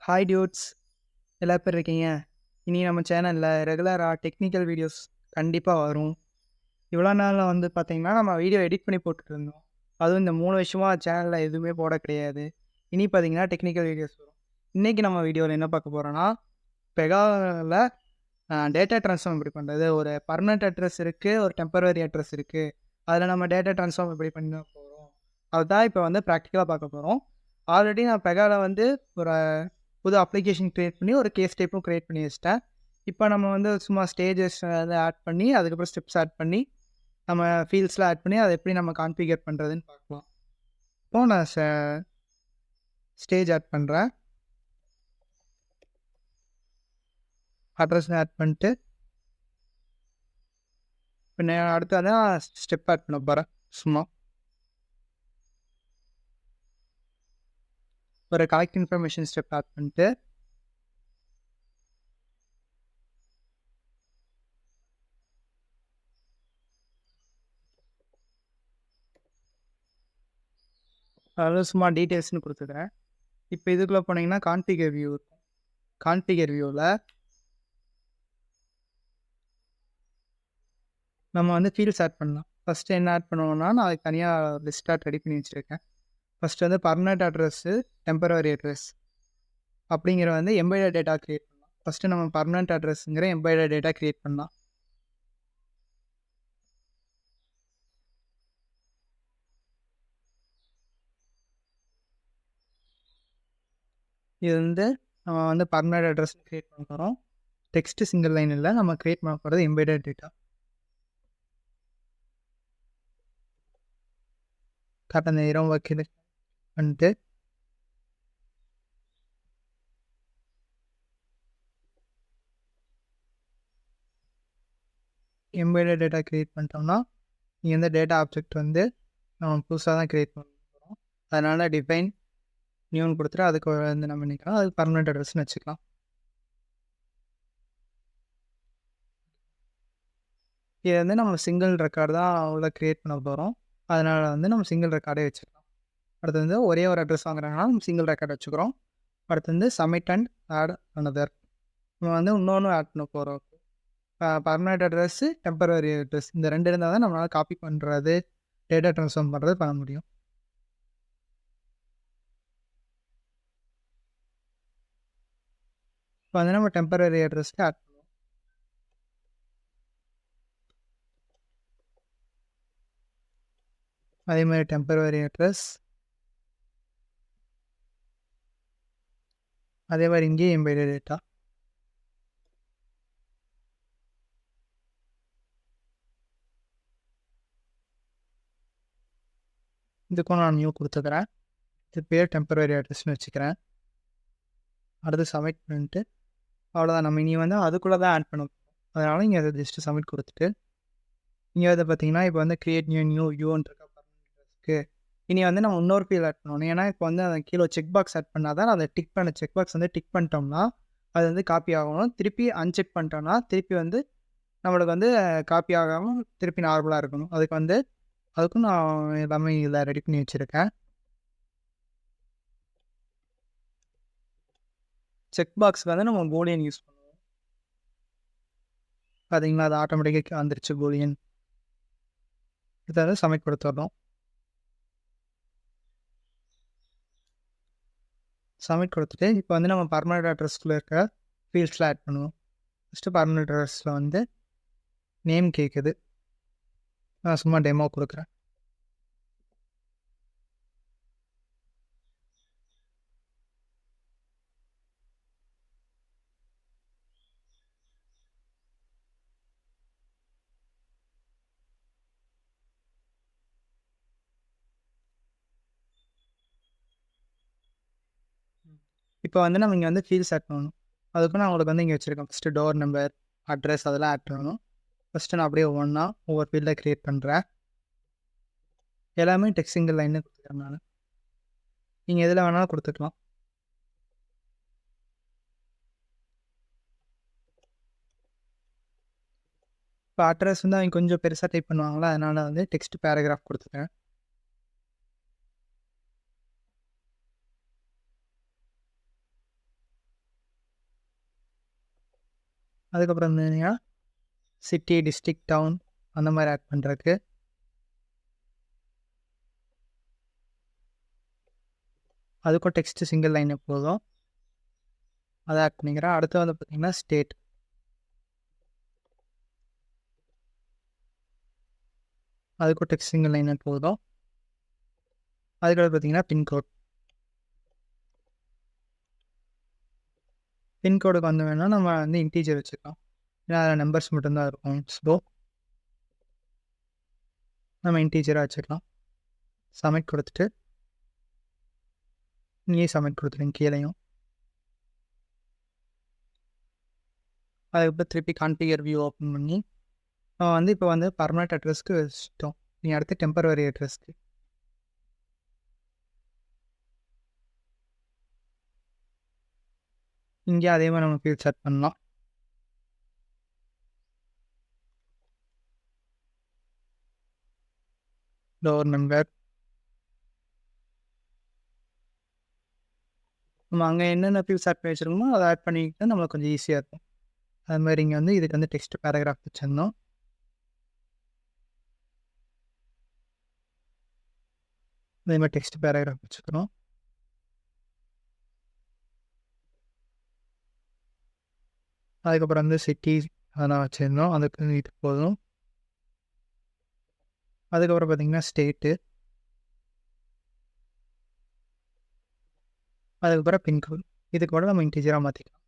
Hi dudes, எல்லா பேர் இருக்கீங்க. இனி நம்ம சேனலில் ரெகுலராக டெக்னிக்கல் வீடியோஸ் கண்டிப்பாக வரும். இவ்வளோ நாளில் வந்து பார்த்தீங்கன்னா நம்ம வீடியோ எடிட் பண்ணி போட்டுட்டு இருந்தோம். அதுவும் இந்த 3 வருஷமாக சேனலில் எதுவுமே போட கிடையாது. இனி பார்த்தீங்கன்னா டெக்னிக்கல் வீடியோஸ் வரும். இன்றைக்கி நம்ம வீடியோவில் என்ன பார்க்க போகிறோன்னா, பெகாவில் டேட்டா ட்ரான்ஸ்ஃபார்ம் எப்படி பண்ணுறது. ஒரு பர்மனெண்ட் அட்ரஸ் இருக்குது, ஒரு டெம்பரவரி அட்ரஸ் இருக்குது. அதில் நம்ம டேட்டா ட்ரான்ஸ்ஃபார்ம் எப்படி பண்ண போகிறோம், அதுதான் இப்போ வந்து ப்ராக்டிக்கலாக பார்க்க போகிறோம். ஆல்ரெடி நான் பெகாவில் வந்து ஒரு புது அப்ளிகேஷன் க்ரியேட் பண்ணி ஒரு கேஸ் டைப்பும் க்ரியேட் பண்ணி வச்சிட்டேன். இப்போ நம்ம வந்து சும்மா ஸ்டேஜஸ் வந்து ஆட் பண்ணி, அதுக்கப்புறம் ஸ்டெப்ஸ் ஆட் பண்ணி, நம்ம ஃபீல்ட்ஸ்லாம் ஆட் பண்ணி, அதை எப்படி நம்ம கான்ஃபிகர் பண்ணுறதுன்னு பார்க்கலாம். இப்போது நான் ஸ்டேஜ் ஆட் பண்ணுறேன். அட்ரஸ் ஆட் பண்ணிட்டு, இப்போ நான் அடுத்ததான் ஸ்டெப் ஆட் பண்ண போகிறேன். சும்மா ஒரு கலெக்ட் இன்ஃபர்மேஷன் ஸ்டெப் ஆட் பண்ணிட்டு, அதாவது சும்மா டீட்டெயில்ஸ்னு கொடுத்துக்கிறேன். இப்போ இதுக்குள்ளே போனீங்கன்னா கான்ஃபிகர் வியூ இருக்கும். கான்ஃபிகர் வியூவில் நம்ம வந்து ஃபீல்ட்ஸ் ஆட் பண்ணலாம். ஃபஸ்ட்டு என்ன ஆட் பண்ணுவோம்னா, நான் அதுக்கு தனியாக லிஸ்ட்டாக ரெடி பண்ணி வச்சுருக்கேன். ஃபஸ்ட்டு வந்து பர்மனெண்ட் அட்ரஸ்ஸு, டெம்பரவரி அட்ரஸ் அப்படிங்கிற வந்து எம்பெடட் டேட்டா க்ரியேட் பண்ணலாம். ஃபஸ்ட்டு நம்ம பர்மனெண்ட் அட்ரஸ்ங்கிற எம்பெடட் டேட்டா க்ரியேட் பண்ணலாம். இது வந்து நம்ம வந்து பர்மனெண்ட் அட்ரஸ் க்ரியேட் பண்ண போகிறோம். டெக்ஸ்ட்டு சிங்கிள் லைன் இல்லை, நம்ம க்ரியேட் பண்ண போகிறது எம்பெடட் டேட்டா. கரெக்டாக அந்த இடம் வைக்கிறது பண்ணிட்டு, எம்பெடட் டேட்டா க்ரியேட் பண்ணிட்டோம்னா, இங்கே வந்து டேட்டா ஆப்ஜெக்ட் வந்து நம்ம புதுசாக தான் க்ரியேட் பண்ண போகிறோம். அதனால் டிஃபைன் நியூன்னு கொடுத்துட்டு அதுக்கு வந்து நம்ம நினைக்கலாம், அதுக்கு பர்மனெண்ட் அட்ரஸ்ன்னு வச்சுக்கலாம். இது வந்து நம்ம சிங்கிள் ரெக்கார்டு தான் உள்ள க்ரியேட் பண்ண போகிறோம். அதனால் வந்து நம்ம சிங்கிள் ரெக்கார்டே வச்சுக்கலாம். அடுத்து வந்து ஒரே ஒரு அட்ரஸ் வாங்குறாங்கன்னா நம்ம சிங்கிள் ரெக்கார்டு வச்சுக்கிறோம். அடுத்து வந்து சப்மிட் அண்ட் ஆட் அனதர். நம்ம வந்து இன்னொன்று ஆட் பண்ண போகிறோம். பர்மனெண்ட் அட்ரஸ்ஸு, டெம்பரவரி அட்ரஸ் இந்த 2 இருந்தால் தான் நம்மளால் காப்பி பண்ணுறது, டேட்டா ட்ரான்ஸ்ஃபார்ம் பண்ணுறது பண்ண முடியும். இப்போ வந்து நம்ம டெம்பரவரி அட்ரஸ்க்கு ஆட் பண்ணுவோம். அதே மாதிரி டெம்பரவரி அட்ரஸ், அதே மாதிரி இங்கேயும் எம்பெடட் டேட்டா. இதுக்கும் நான் நியூ கொடுத்துக்கிறேன். இது பேர் டெம்பரவரி அட்ரஸ்ன்னு வச்சுக்கிறேன். அடுத்து சப்மிட் பண்ணிட்டு அவ்வளோதான். நம்ம இனி வந்து அதுக்குள்ளே தான் ஆட் பண்ண போகிறோம். அதனால் இங்கே அதை ஜஸ்ட்டு சப்மிட் கொடுத்துட்டு, இங்கே வந்து பார்த்தீங்கன்னா இப்போ வந்து கிரியேட் நியூ யூன்னு இருக்கா பர்மனெண்ட் அட்ரஸ்க்கு. இனி வந்து நம்ம இன்னொரு ஃபீல்ட் ஆட் பண்ணணும். ஏன்னா இப்போ வந்து அதை கீழே செக் பாக்ஸ் ஆட் பண்ணால் தான் அதை டிக் பண்ண செக் பாக்ஸ் வந்து டிக் பண்ணிட்டோம்னா அது வந்து காப்பி ஆகணும். திருப்பி அன்செக் பண்ணிட்டோம்னா திருப்பி வந்து நம்மளுக்கு வந்து காப்பி ஆகாமல் திருப்பி நார்மலாக இருக்கணும். அதுக்கும் நான் எல்லாமே இதில் ரெடி பண்ணி வச்சுருக்கேன். செக் பாக்ஸுக்கு வந்து நம்ம பூலியன் யூஸ் பண்ணுவோம். பார்த்தீங்களா, அது ஆட்டோமேட்டிக்காக வந்துருச்சு பூலியன். இதை வந்து சப்மிட் கொடுத்துட்றோம். சப்மிட் கொடுத்துட்டு இப்போ வந்து நம்ம பர்மனெண்ட் அட்ரஸ்க்குள்ளே இருக்க ஃபீல்ட்ஸில் ஆட் பண்ணுவோம். ஃபஸ்ட்டு பர்மனெண்ட் அட்ரஸில் வந்து நேம் கேட்குது. நான் சும்மா டெமோ கொடுக்குறேன். இப்போ வந்து நம்ம இங்கே வந்து ஃபீல்ட்ஸ் ஆட் பண்ணணும். அதுக்கும் நான் உங்களுக்கு வந்து இங்கே வச்சுருக்கேன். ஃபஸ்ட்டு டோர் நம்பர், அட்ரஸ் அதெல்லாம் ஆட் பண்ணணும். ஃபஸ்ட்டு நான் அப்படியே ஒவ்வொன்றா ஒவ்வொரு ஃபீல்டாக க்ரியேட் பண்ணுறேன். எல்லாமே டெக்ஸ்ட் சிங்கிள் லைன்னு கொடுத்துக்கிறேன் நான். நீங்கள் எதில் வேணாலும் கொடுத்துக்கலாம். இப்போ அட்ரஸ் வந்து அவங்க கொஞ்சம் பெருசாக டைப் பண்ணுவாங்களா, அதனால் வந்து டெக்ஸ்ட் பேராகிராஃப் கொடுத்துக்கிறேன். அதுக்கப்புறம் இருந்தீங்கன்னா சிட்டி, டிஸ்ட்ரிக்ட், டவுன் அந்த மாதிரி ஆட் பண்ணுறதுக்கு. அதுக்கும் டெக்ஸ்ட்டு சிங்கிள் லைன் போதும், அதை ஆட் பண்ணிக்கிறேன். அடுத்து வந்து பார்த்திங்கன்னா ஸ்டேட், அதுக்கும் டெக்ஸ்ட் சிங்கிள் லைன் போதும். அதுக்கப்புறம் பார்த்திங்கன்னா பின்கோட், பின்கோடுக்கு வந்து வேணால் நம்ம வந்து இன்டீஜர் வச்சுக்கலாம், ஏன்னா அதில் நம்பர்ஸ் மட்டும்தான் இருக்கும். ஸோ நம்ம இன்டீஜராக வச்சுக்கலாம். சப்மிட் கொடுத்துட்டு இங்கேயும் சப்மிட் கொடுத்துருங்க கீழேயும். அதுக்கப்புறம் திருப்பி கான்ஃபிகர் வியூ ஓப்பன் பண்ணி நம்ம வந்து இப்போ வந்து பர்மனெண்ட் அட்ரஸ்க்கு வச்சுட்டோம். நீங்கள் அடுத்து டெம்பரவரி அட்ரஸ்க்கு இங்கே அதே மாதிரி நம்ம ஃபீல்ட் செட் பண்ணலாம். டோர் நம்பர், நம்ம அங்கே என்னென்ன ஃபீல்ட்ஸ் ஆட் பண்ணி வச்சுருக்கோமோ அதை ஆட் பண்ணிக்கிட்டு நம்மளுக்கு கொஞ்சம் ஈஸியாக இருக்கும். அது மாதிரி இங்கே வந்து இதுக்கு வந்து டெக்ஸ்ட் பேராகிராஃப் வச்சுருந்தோம். அதே மாதிரி டெக்ஸ்ட் பேராகிராஃப் வச்சுக்கிறோம். அதுக்கப்புறம் வந்து சிட்டி அதெல்லாம் வச்சுருந்தோம், அதுக்கு இது போதும். அதுக்கப்புறம் பார்த்திங்கன்னா ஸ்டேட்டு, அதுக்கப்புறம் பின்கோடு, இது கூட நம்ம இன்டீஜராக மாற்றிக்கலாம்.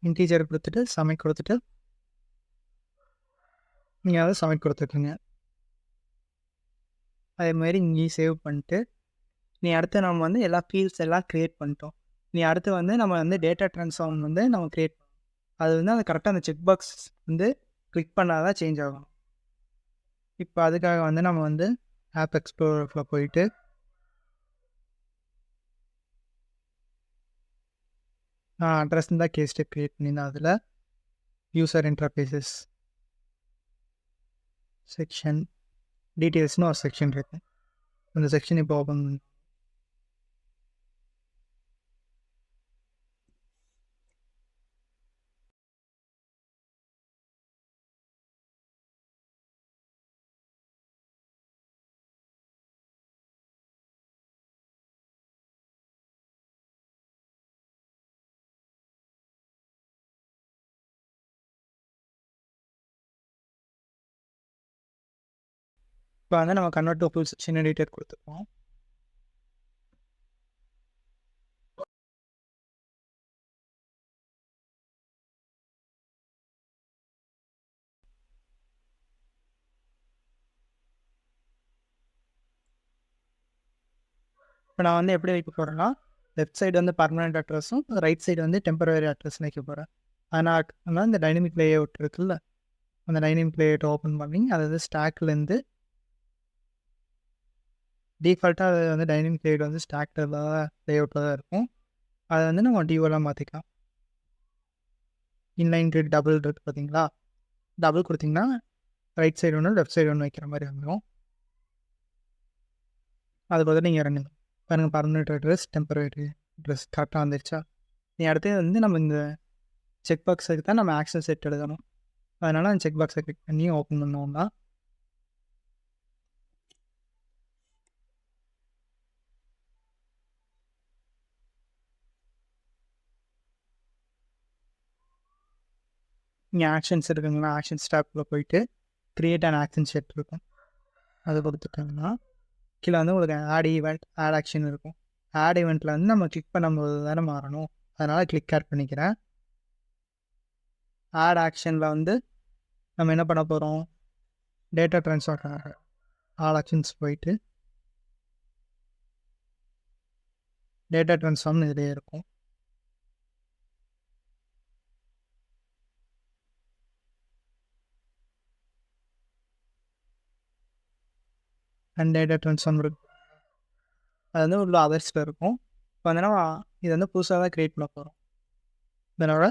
இன்டீஜர் கொடுத்துட்டு சப்மிட் கொடுத்துட்டு நீங்கள் அதை சப்மிட் கொடுத்துருக்குங்க. அதேமாதிரி இங்கேயும் சேவ் பண்ணிட்டு நீ அடுத்து நம்ம வந்து எல்லா ஃபீல்ட்ஸ் எல்லாம் க்ரியேட் பண்ணிட்டோம். நீ அடுத்து வந்து நம்ம வந்து டேட்டா ட்ரான்ஸ்ஃபார்ம் வந்து நம்ம க்ரியேட் பண்ணோம். அது வந்து அது கரெக்டாக அந்த செக் பாக்ஸ் வந்து கிளிக் பண்ணால் தான் சேஞ்ச் ஆகும். இப்போ அதுக்காக வந்து நம்ம வந்து ஆப் எக்ஸ்ப்ளோரரில் போயிட்டு அட்ரஸ் தான் கேஸ்ட்டு க்ரியேட் பண்ணியிருந்தேன். அதில் யூசர் இன்டர்ஃபேஸஸ் செக்ஷன் டீட்டெயில்ஸ்னு ஒரு செக்ஷன் இருக்குது. அந்த செக்ஷன் இப்போ ஓப்பன் பண்ணி இப்போ வந்து நம்ம convert to full section editor கொடுத்துருக்கோம். இப்போ நான் வந்து எப்படி வைக்க போகிறேன்னா, லெஃப்ட் சைடு வந்து பர்மனெண்ட் அட்ரஸும் ரைட் சைடு வந்து டெம்பரவரி அட்ரஸ் வைக்க போகிறேன். அதனால் இந்த டைனமிக் லேஅவுட் இருக்குல்ல, அந்த டைனமிக் லேஅவுட் ஓப்பன் பண்ணி அதாவது ஸ்டாக்லேருந்து டிஃபால்ட்டாக அது வந்து டைனமிக் லேஅவுட் வந்து ஸ்டாக்கில் லேஅவுட்டில் தான் இருக்கும். அதை வந்து நம்ம டிஓலாம் மாற்றிக்கலாம். இன்லைன் கிரிட் டபுள் இருக்குது பார்த்தீங்களா, டபுள் கொடுத்திங்கன்னா ரைட் சைடு ஒன்று லெஃப்ட் சைடு ஒன்று வைக்கிற மாதிரி வந்துடும். அது பதில் நீங்கள் இறங்குங்க பாருங்கள், பர்மனெண்ட் அட்ரஸ் டெம்பரவரி அட்ரஸ் கரெக்டாக வந்துருச்சா. நீ அடுத்து வந்து நம்ம இந்த செக் பாக்ஸுக்கு தான் நம்ம ஆக்சன் செட் எழுதணும். அதனால் அந்த செக் பாக்ஸை கிளிக் பண்ணி ஓப்பன் பண்ணோம்னா இங்கே ஆக்ஷன்ஸ் இருக்குங்களா, ஆக்ஷன் ஸ்டாப்பில் போயிட்டு க்ரியேட் அண்ட் ஆக்ஷன் செட் இருக்கும். அது கொடுத்துட்டோம்னா கீழே வந்து உங்களுக்கு ஆட் ஈவெண்ட் ஆட் ஆக்ஷன் இருக்கும். ஆட் ஈவெண்ட்டில் வந்து நம்ம கிளிக் பண்ணும்போது தானே மாறணும், அதனால் கிளிக் ஆட் பண்ணிக்கிறேன். ஆட் ஆக்ஷனில் வந்து நம்ம என்ன பண்ண போகிறோம், டேட்டா ட்ரான்ஸ்ஃபர் ஆல் ஆக்ஷன்ஸ் போயிட்டு டேட்டா ட்ரான்ஸ்ஃபார்ம்னு இதிலே இருக்கும். அண்ட் டேட்டா ட்ரான்ஸ்ஃபார்ம் இருக்கும், அது வந்து உள்ள அதர்ஸில் இருக்கும். இப்போ வந்து நம்ம இது வந்து புதுசாக தான் க்ரியேட் பண்ண போகிறோம். இதனோட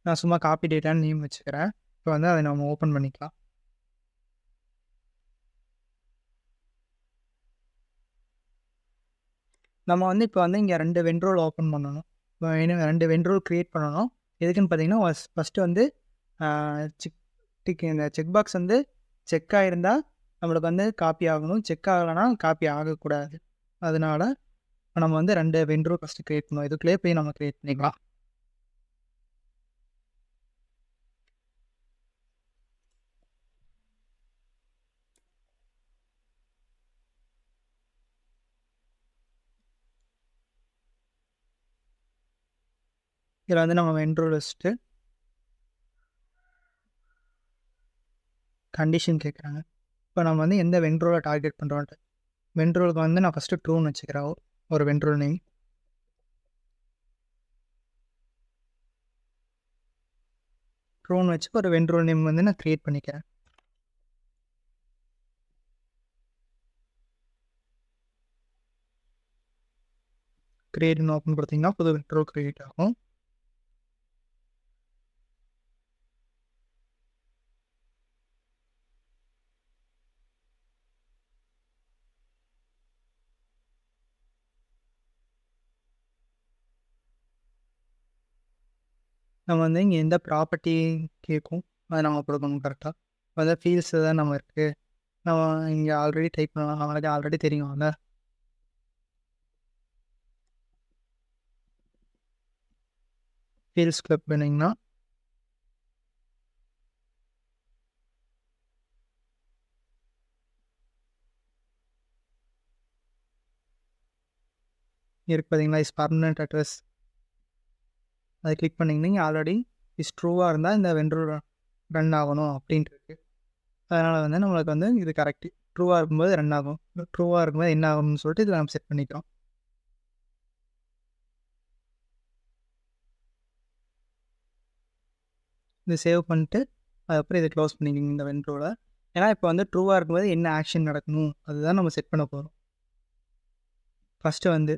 நான் சும்மா காப்பி டேட்டான்னு நேம் வச்சுக்கிறேன். இப்போ வந்து அதை நம்ம ஓப்பன் பண்ணிக்கலாம். நம்ம வந்து இப்போ வந்து இங்கே 2 வென்ட்ரோல் ஓப்பன் பண்ணணும். இப்போ 2 வென்ட்ரோல் க்ரியேட் பண்ணணும். எதுக்குன்னு பார்த்தீங்கன்னா, ஃபஸ்ட்டு வந்து இந்த செக் பாக்ஸ் வந்து செக் ஆகிருந்தா நம்மளுக்கு வந்து காப்பி ஆகணும். செக் ஆகலைன்னா காப்பி ஆகக்கூடாது. அதனால நம்ம வந்து 2 வென்ட்ரோல் ஃபஸ்ட்டு க்ரியேட் பண்ணுவோம். இதுக்குள்ளேயே போய் நம்ம க்ரியேட் பண்ணிக்கலாம். இதில் வந்து நம்ம வென்ட்ரோல் வச்சுட்டு கண்டிஷன் கேட்குறாங்க. இப்போ நம்ம வந்து எந்த வென்ட்ரோலை டார்கெட் பண்ணுறோன்ட்டு. வென்ட்ரோலுக்கு வந்து நான் ஃபஸ்ட்டு ட்ரூன்னு வச்சுக்கிறேன். ஒரு வென்ட்ரோல் நேம். ட்ரூன்னு வச்சு ஒரு வென்ட்ரோல் நேம் வந்து நான் க்ரியேட் பண்ணிக்கிறேன். க்ரியேட்னு ஓப்பன் கொடுத்தீங்கன்னா புது வென்ட்ரோல் க்ரியேட் ஆகும். நம்ம வந்து இங்கே எந்த ப்ராப்பர்ட்டி கேட்கும் அதை நம்ம கொடுக்கணும் கரெக்டாக. வந்து ஃபீல்ட்ஸ் தான் நம்ம இருக்குது. நம்ம இங்கே ஆல்ரெடி டைப் பண்ணலாம். நம்மளுக்கு ஆல்ரெடி தெரியும்ல. ஃபீல்ட்ஸ் கிளிக் பண்ணிங்கன்னா இருக்கு பார்த்தீங்களா, இஸ் பர்மனெண்ட் அட்ரஸ். அதை கிளிக் பண்ணிங்கன்னா ஆல்ரெடி இஸ் ட்ரூவாக இருந்தால் இந்த வென்ட்ரோல் ரன் ஆகணும் அப்படின்ட்டு இருக்குது. அதனால் வந்து நம்மளுக்கு வந்து இது கரெக்டு. ட்ரூவாக இருக்கும்போது ரன் ஆகும். ட்ரூவாக இருக்கும்போது என்ன ஆகும்னு சொல்லிட்டு இதில் நம்ம செட் பண்ணிக்கிறோம். இது சேவ் பண்ணிட்டு அதுக்கப்புறம் இதை க்ளோஸ் பண்ணிக்கிங்க இந்த வென்ட்ரோவில். ஏன்னா இப்போ வந்து ட்ரூவாக இருக்கும்போது என்ன ஆக்ஷன் நடக்கணும் அதுதான் நம்ம செட் பண்ண போகிறோம். ஃபஸ்ட்டு வந்து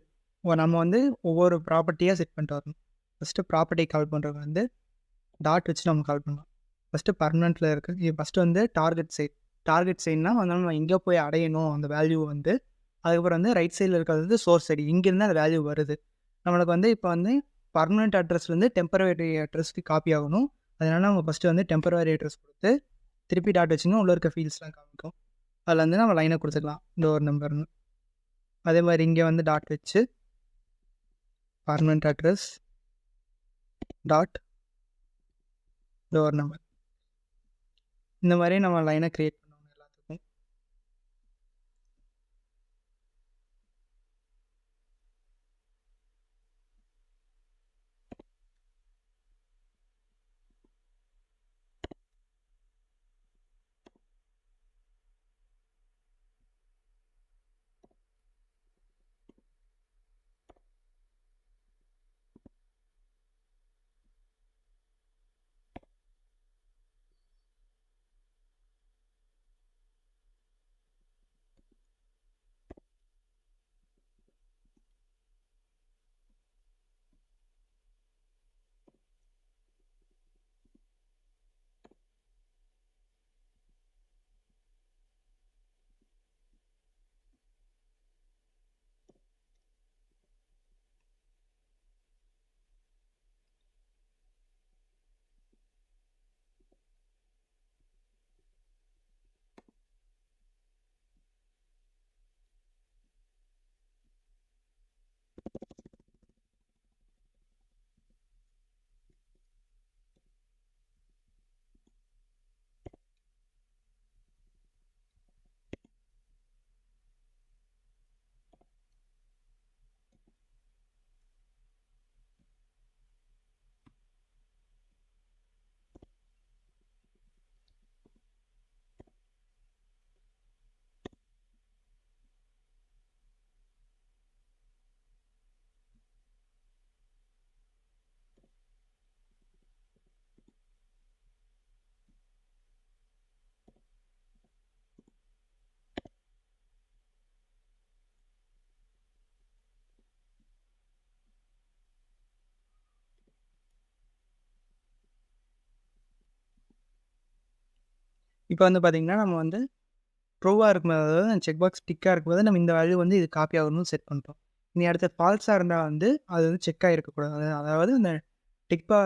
நம்ம வந்து ஒவ்வொரு ப்ராப்பர்ட்டியாக செட் பண்ணிட்டு வரணும். ஃபஸ்ட்டு ப்ராப்பர்ட்டி கால் பண்ணுறது வந்து டாட் வச்சு நம்ம கால் பண்ணலாம். ஃபஸ்ட்டு பர்மனெண்ட்டில் இருக்குது. இது ஃபஸ்ட்டு வந்து டார்கெட் சைட். டார்கெட் சைட்னா வந்து நம்ம எங்கே போய் அடையணும் அந்த வேல்யூ வந்து. அதுக்கப்புறம் வந்து ரைட் சைடில் இருக்கிறது வந்து சோர்ஸ் சைடு. இங்கேருந்து அந்த வேல்யூ வருது. நம்மளுக்கு வந்து இப்போ வந்து பர்மனெண்ட் அட்ரஸ் வந்து டெம்பரவரி அட்ரஸ்க்கு காப்பி ஆகணும். அதனால நம்ம ஃபஸ்ட்டு வந்து டெம்பரவரி அட்ரஸ் கொடுத்து திருப்பி டாட் வச்சிங்கன்னா உள்ளே இருக்க ஃபீல்ட்ஸ்லாம் காமிக்கும். அதில் வந்து நம்ம லைனை கொடுத்துக்கலாம் டோர் நம்பர்னு. அதே மாதிரி இங்கே வந்து டாட் வச்சு permanent address dot door number. இந்த மாதிரி நம்ம லைனை க்ரியேட் பண்ணணும் எல்லாத்துக்கும். இப்போ வந்து பார்த்தீங்கன்னா, நம்ம வந்து ட்ரூவா இருக்கும்போது, அதாவது செக் பாக்ஸ் டிக்கா இருக்கும்போது, நம்ம இந்த வேல்யூ வந்து இது காப்பி ஆகணும்னு செட் பண்ணிட்டோம். இனி அடுத்து ஃபால்ஸா இருந்தா வந்து, அது வந்து செக் ஆகிருக்கக்கூடாது. அதாவது இந்த டிக் பா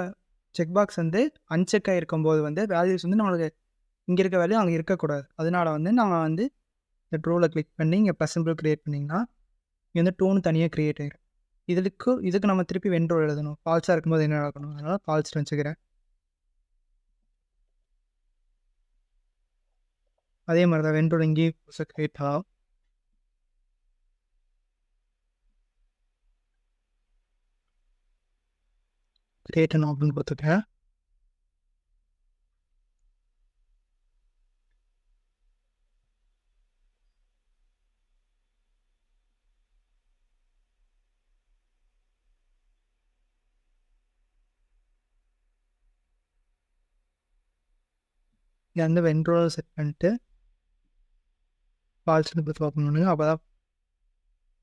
செக் பாக்ஸ் வந்து அன்செக் ஆகிருக்கும்போது வந்து, வேல்யூஸ் வந்து நம்மளுக்கு இங்க இருக்க வேல்யூ அங்க இருக்கக்கூடாது. அதனால வந்து நம்ம வந்து இந்த ட்ரூல கிளிக் பண்ணி, இங்க ப்ளஸ் சிம்பல் கிரியேட் பண்ணிங்கன்னா, இங்க வந்து டூன்னு தனியா கிரியேட் ஆயிரும். இதுக்கு நம்ம திருப்பி வென் ரோ எழுதணும். ஃபால்ஸா இருக்கும்போது என்ன நடக்கணும்? அதனால ஃபால்ஸ்ன்னு வச்சுக்கிறேன். அதே மாரி தான் வென் ரோ இங்கேயும் புதுசா கிரியேட் ஆகும். கிரியேட் அன் ஆப்ஷன் குடுத்துட்டேன். இங்க வந்து வென் ரோ செட் பண்ணிட்டு, ஃபால்ஸ்ன்னு குடுத்து ஓப்பன் பண்ணுங்க. அப்பதான்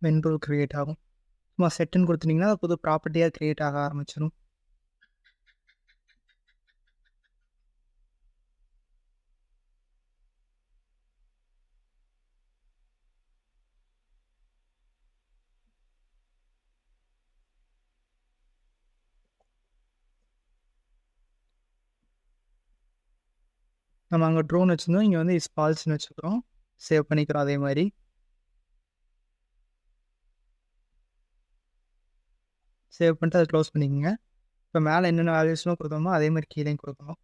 வென் ரோ கிரியேட் ஆகும். சும்மா செட்டுன்னு குடுத்துட்டீங்கன்னா, அது புது ப்ராப்பர்ட்டியா கிரியேட் ஆக ஆரம்பிச்சுரும். நம்ம அங்க ட்ரோன்னு வச்சிருந்தோம். இங்க வந்து இஸ் ஃபால்ஸ்ன்னு வச்சுக்கிறோம். சேவ் பண்ணிக்கிறோம் அதே மாரி. சேவ் பண்ணிட்டு அத க்ளோஸ் பண்ணிக்கங்க. இப்ப மேல என்னென்ன வேல்யூஸ்லாம் குடுத்தோமோ, அதே மாரி கீழயும் குடுக்கணும்.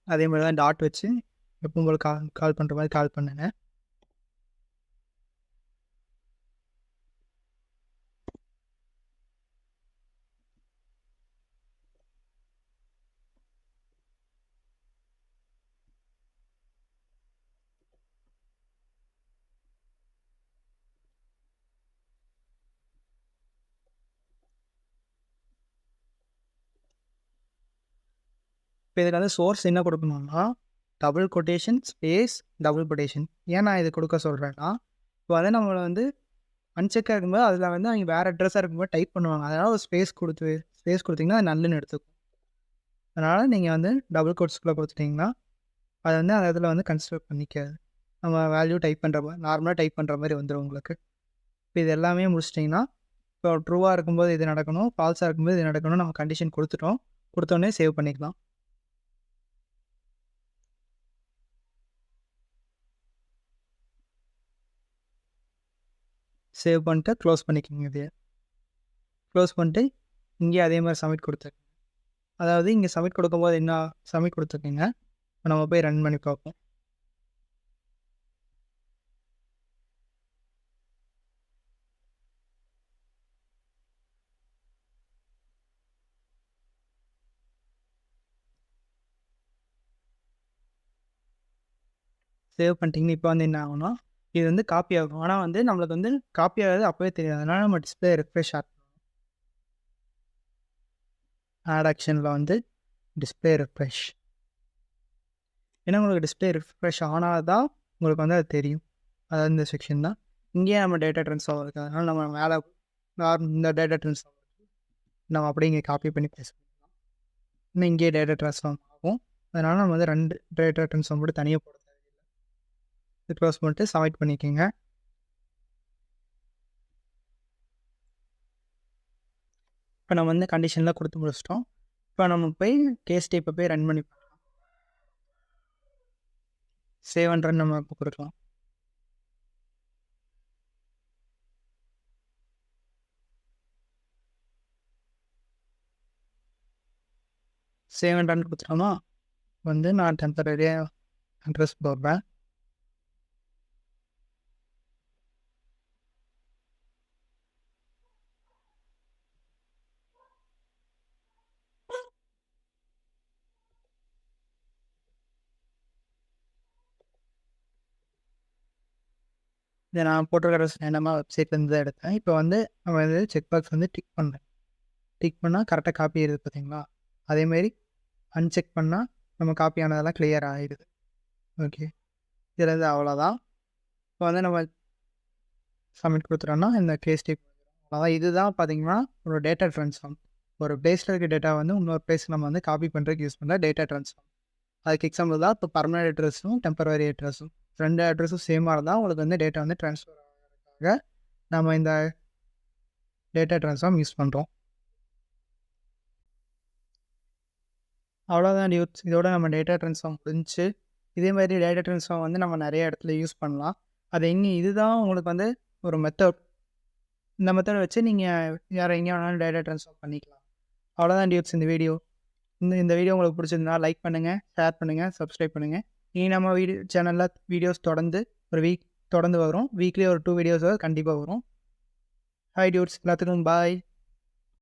அதே மாரி தான் டாட் வச்சு, எப்பவும் போல கால் பண்ற மாரி கால் பண்ணுங்க. இப்ப இதுல வந்து சோர்ஸ் என்ன குடுக்கணும்னா, double quotation, space, double quotation. ஏன் நான் இது குடுக்க சொல்றேன்னா, இப்ப வந்து நம்மள வந்து அன்செக்கா இருக்கும்போது, அதுல வந்து அவைங்க வேற அட்ரஸா இருக்கும்போது டைப் பண்ணுவாங்க. அதனால ஒரு ஸ்பேஸ் குடுத்தீங்கன்னா, அது நல்லுன்னு எடுத்துக்கும். அதனால நீங்க வந்து டபுள் கோட்ஸ்குள்ள குடுத்துட்டீங்கன்னா, அது வந்து அந்த இடத்துல வந்து கன்சிடர் பண்ணிக்காது. நம்ம வேல்யூ டைப் பண்ற மாரி நார்மலா டைப் பண்ற மாரி வந்துரும் உங்களுக்கு. இப்ப இது எல்லாமே முடிச்சிட்டிங்கன்னா, இப்போ ட்ரூவா இருக்கும்போது இது நடக்கணும், ஃபால்ஸா இருக்கும்போது இது நடக்கணும்னு நம்ம கண்டிஷன் குடுத்துட்டோம். குடுத்தோனே சேவ் பண்ணிக்கலாம். சேவ் பண்ணிட்டு க்ளோஸ் பண்ணிக்கங்க இதைய. க்ளோஸ் பண்ணிட்டு, இங்கேயும் அதே மாரி சப்மிட் குடுத்துருங்க. அதாவது இங்க சப்மிட் குடுக்கும்போது என்ன சப்மிட் குடுத்துருக்கீங்க. இப்ப நம்ம போய் ரன் பண்ணி பார்ப்போம். சேவ் பண்ணிட்டீங்கன்னா, இப்ப வந்து என்ன ஆகும்னா, இது வந்து காப்பி ஆகும். ஆனா வந்து நம்மளுக்கு வந்து காப்பி ஆகுறது அப்பவே தெரியாது. அதனால நம்ம டிஸ்ப்ளே ரிஃப்ரெஷ் ஆட் ஆக்ஷன்ல வந்து டிஸ்ப்ளே ரிஃப்ரெஷ். ஏன்னா உங்களுக்கு டிஸ்ப்ளே ரிஃப்ரெஷ் ஆனா தான் உங்களுக்கு வந்து அது தெரியும். அதாவது இந்த செக்ஷன் தான். இங்கேயே நம்ம டேட்டா ட்ரான்ஸ்ஃபர் இருக்கு. அதனால நம்ம மேல இந்த டேட்டா ட்ரான்ஸ்ஃபார்ம் நம்ம அப்படியே இங்க காப்பி பண்ணி பேஸ்ட் பண்ணிக்கலாம். இன்னும் இங்கேயே டேட்டா ட்ரான்ஸ்ஃபார்ம் ஆகும். அதனால நம்ம வந்து 2 டேட்டா ட்ரான்ஸ்ஃபார்ம் மட்டும் தனியா போட தேவையில்ல. இது க்ளோஸ் பண்ணிட்டு சப்மிட் பண்ணிக்கங்க. இப்ப நம்ம வந்து கண்டிஷன்லாம் குடுத்து முடிச்சுட்டோம். இப்ப நம்ம போய் கேஸ் டைப்ப போய் ரன் பண்ணி பார்க்கலாம். சேவ் அண்ட் ரன் நம்ம இப்ப குடுக்கலாம். சேவ் அண்ட் ரன் குடுத்துட்டோமா, வந்து நான் டெம்பரரியா அட்ரஸ் போடுறேன். இத நான் போட்டிருக்க அட்ரஸ் ரேண்டமா வெப்சைட்லேருந்து தான் எடுத்தேன். இப்ப வந்து நம்ம வந்து செக் பாக்ஸ் வந்து டிக் பண்றேன். டிக் பண்ணா கரெக்ட்டா காப்பி ஆயிருது பார்த்தீங்களா? அதேமாரி அன்செக் பண்ணா நம்ம காப்பி ஆனதெல்லாம் கிளியர் ஆயிடுது. ஓகே. இதில் அவ்வளோதான். இப்போ வந்து நம்ம சப்மிட் கொடுத்துட்டோம்னா இந்த கேஸ் டைப் அவ்வளோதான். இதுதான் பார்த்தீங்கன்னா ஒரு டேட்டா ட்ரான்ஸ்ஃபார்ம். ஒரு பிளேஸில் இருக்க டேட்டா வந்து இன்னொரு பிளேஸ்க்கு நம்ம வந்து காப்பி பண்ணுறதுக்கு யூஸ் பண்ணுற டேட்டா ட்ரான்ஸ்ஃபார்ம். அதுக்கு எக்ஸாம்பிள் தான் இப்போ பர்மனெண்ட் அட்ரஸும் டெம்பரவரி அட்ரஸும் 2 அட்ரஸும் சேமாக இருந்தால் உங்களுக்கு வந்து டேட்டா வந்து ட்ரான்ஸ்ஃபர் ஆகிறதுக்காக நம்ம இந்த டேட்டா ட்ரான்ஸ்ஃபார்ம் யூஸ் பண்ணுறோம். அவ்வளோதான் டியூட்ஸ். இதோட நம்ம டேட்டா ட்ரான்ஸ்ஃபார்ம் முடிஞ்சுச்சு. இதே மாதிரி டேட்டா ட்ரான்ஸ்ஃபார்ம் வந்து நம்ம நிறைய இடத்துல யூஸ் பண்ணலாம். அது இதுதான் உங்களுக்கு வந்து ஒரு மெத்தட். இந்த மெத்தடை வச்சு நீங்கள் வேறு எங்கே வேணாலும் டேட்டா ட்ரான்ஸ்ஃபார்ம் பண்ணிக்கலாம். அவ்வளோதான் டியூட்ஸ் இந்த வீடியோ. இந்த வீடியோ உங்களுக்கு பிடிச்சிருந்தா லைக் பண்ணுங்கள், ஷேர் பண்ணுங்கள், சப்ஸ்கிரைப் பண்ணுங்கள். இனி நம்ம சேனலில் வீடியோஸ் தொடர்ந்து ஒரு வீக் தொடர்ந்து வரும். வீக்லி ஒரு 2 வீடியோஸ் கண்டிப்பாக வரும். ஹாய் டியூட்ஸ், எல்லாத்துக்கும் பாய்.